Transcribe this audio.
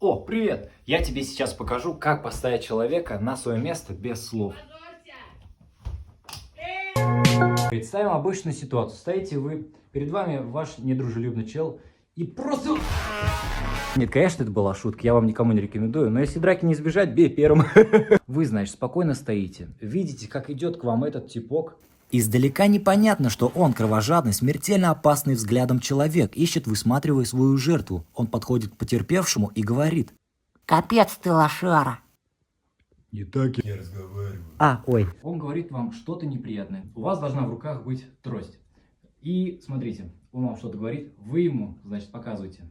О, привет! Я тебе сейчас покажу, как поставить человека на свое место без слов. Представим обычную ситуацию. Стоите вы, перед вами ваш недружелюбный чел и просто... Нет, конечно, это была шутка, я вам никому не рекомендую, но если драки не избежать, бей первым. Вы, значит, спокойно стоите, видите, как идет к вам этот типок. Издалека непонятно, что он кровожадный, смертельно опасный взглядом человек, ищет, высматривая свою жертву. Он подходит к потерпевшему и говорит: Капец ты, лошара. Не так я разговариваю. ой. Он говорит вам что-то неприятное. У вас должна в руках быть трость. И смотрите, он вам что-то говорит, вы ему, значит, показываете.